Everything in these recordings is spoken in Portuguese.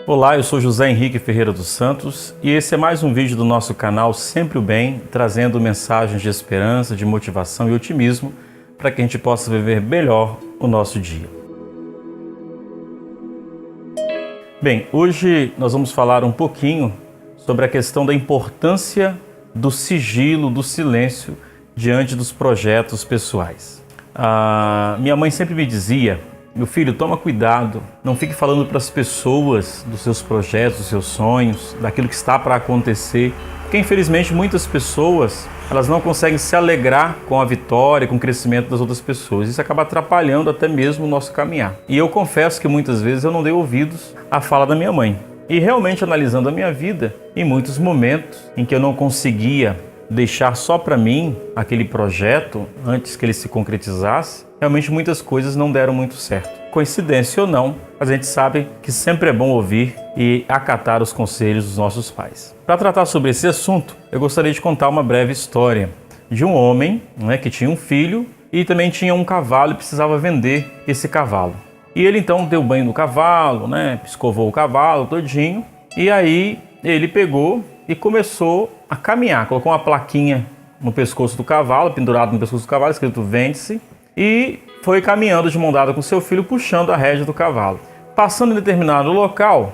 Olá, eu sou José Henrique Ferreira dos Santos e esse é mais um vídeo do nosso canal Sempre o Bem, trazendo mensagens de esperança, de motivação e otimismo para que a gente possa viver melhor o nosso dia. Bem, hoje nós vamos falar um pouquinho sobre a questão da importância do sigilo, do silêncio diante dos projetos pessoais. Minha mãe sempre me dizia: meu filho, toma cuidado, não fique falando para as pessoas dos seus projetos, dos seus sonhos, daquilo que está para acontecer, porque infelizmente muitas pessoas elas não conseguem se alegrar com a vitória, com o crescimento das outras pessoas. Isso acaba atrapalhando até mesmo o nosso caminhar. E eu confesso que muitas vezes eu não dei ouvidos à fala da minha mãe. E realmente analisando a minha vida, em muitos momentos em que eu não conseguia deixar só para mim aquele projeto antes que ele se concretizasse, realmente muitas coisas não deram muito certo. Coincidência ou não, a gente sabe que sempre é bom ouvir e acatar os conselhos dos nossos pais. Para tratar sobre esse assunto, eu gostaria de contar uma breve história de um homem, que tinha um filho e também tinha um cavalo e precisava vender esse cavalo. E ele então deu banho no cavalo, escovou o cavalo todinho, e aí ele pegou e começou a caminhar, colocou uma plaquinha no pescoço do cavalo, pendurado no pescoço do cavalo, escrito "Vende-se", e foi caminhando de mão dada com seu filho, puxando a rédea do cavalo. Passando em determinado local,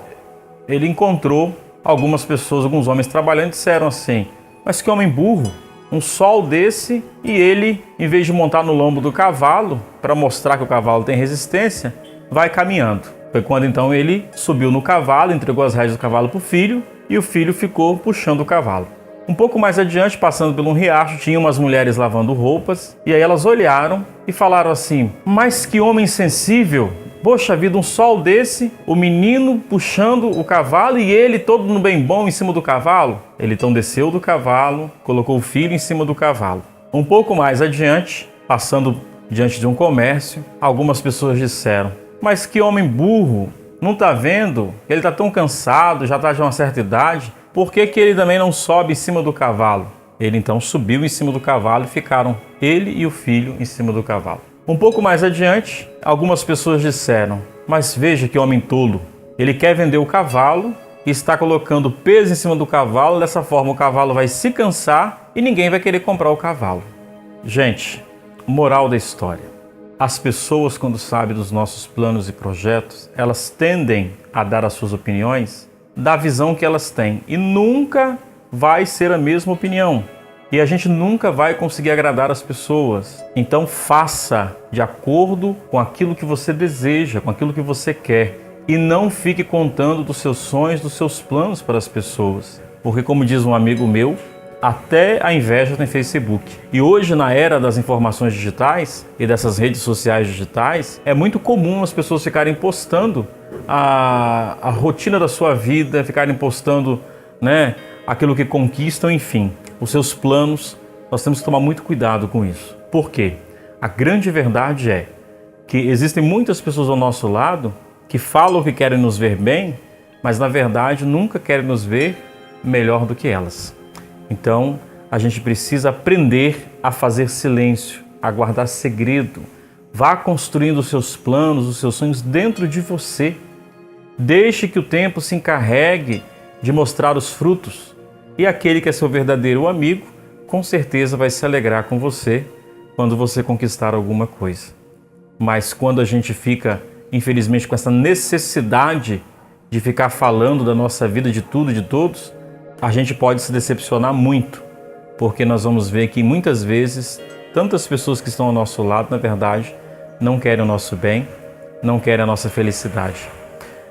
ele encontrou algumas pessoas, alguns homens trabalhando, e disseram assim: mas que homem burro, um sol desse, e ele, em vez de montar no lombo do cavalo, para mostrar que o cavalo tem resistência, vai caminhando. Foi quando então ele subiu no cavalo, entregou as rédeas do cavalo para o filho, e o filho ficou puxando o cavalo. Um pouco mais adiante, passando por um riacho, tinha umas mulheres lavando roupas, e aí elas olharam e falaram assim: mas que homem sensível! Poxa vida, um sol desse, o menino puxando o cavalo e ele todo no bem bom em cima do cavalo. Ele então desceu do cavalo, colocou o filho em cima do cavalo. Um pouco mais adiante, passando diante de um comércio, algumas pessoas disseram: mas que homem burro! Não está vendo? Ele está tão cansado, já está de uma certa idade. Por que ele também não sobe em cima do cavalo? Ele então subiu em cima do cavalo e ficaram ele e o filho em cima do cavalo. Um pouco mais adiante, algumas pessoas disseram: mas veja que homem tolo, ele quer vender o cavalo e está colocando peso em cima do cavalo, dessa forma o cavalo vai se cansar e ninguém vai querer comprar o cavalo. Gente, moral da história: as pessoas, quando sabem dos nossos planos e projetos, elas tendem a dar as suas opiniões da visão que elas têm e nunca vai ser a mesma opinião. E a gente nunca vai conseguir agradar as pessoas. Então faça de acordo com aquilo que você deseja, com aquilo que você quer. E não fique contando dos seus sonhos, dos seus planos para as pessoas. Porque, como diz um amigo meu, até a inveja tem Facebook. E hoje, na era das informações digitais e dessas redes sociais digitais, é muito comum as pessoas ficarem postando a rotina da sua vida, ficarem postando aquilo que conquistam, enfim, os seus planos. Nós temos que tomar muito cuidado com isso. Por quê? A grande verdade é que existem muitas pessoas ao nosso lado que falam que querem nos ver bem, mas na verdade nunca querem nos ver melhor do que elas. Então, a gente precisa aprender a fazer silêncio, a guardar segredo. Vá construindo os seus planos, os seus sonhos dentro de você. Deixe que o tempo se encarregue de mostrar os frutos. E aquele que é seu verdadeiro amigo, com certeza vai se alegrar com você quando você conquistar alguma coisa. Mas quando a gente fica, infelizmente, com essa necessidade de ficar falando da nossa vida, de tudo e de todos, a gente pode se decepcionar muito, porque nós vamos ver que muitas vezes tantas pessoas que estão ao nosso lado, na verdade, não querem o nosso bem, não querem a nossa felicidade.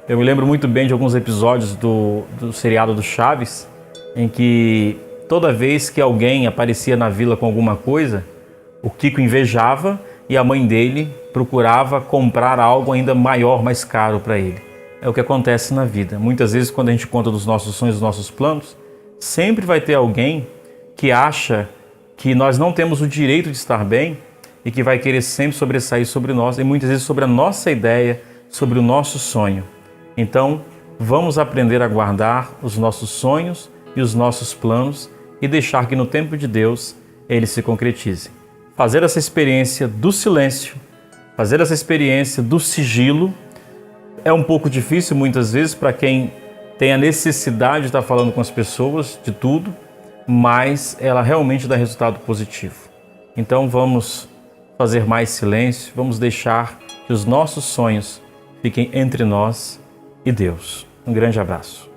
Eu me lembro muito bem de alguns episódios do seriado do Chaves, em que toda vez que alguém aparecia na vila com alguma coisa, o Kiko invejava e a mãe dele procurava comprar algo ainda maior, mais caro para ele. É o que acontece na vida. Muitas vezes, quando a gente conta dos nossos sonhos, dos nossos planos, sempre vai ter alguém que acha que nós não temos o direito de estar bem e que vai querer sempre sobressair sobre nós e muitas vezes sobre a nossa ideia, sobre o nosso sonho. Então, vamos aprender a guardar os nossos sonhos e os nossos planos e deixar que no tempo de Deus eles se concretizem. Fazer essa experiência do silêncio, fazer essa experiência do sigilo, É um pouco difícil muitas vezes para quem tem a necessidade de estar falando com as pessoas de tudo, mas ela realmente dá resultado positivo. Então vamos fazer mais silêncio, vamos deixar que os nossos sonhos fiquem entre nós e Deus. Um grande abraço.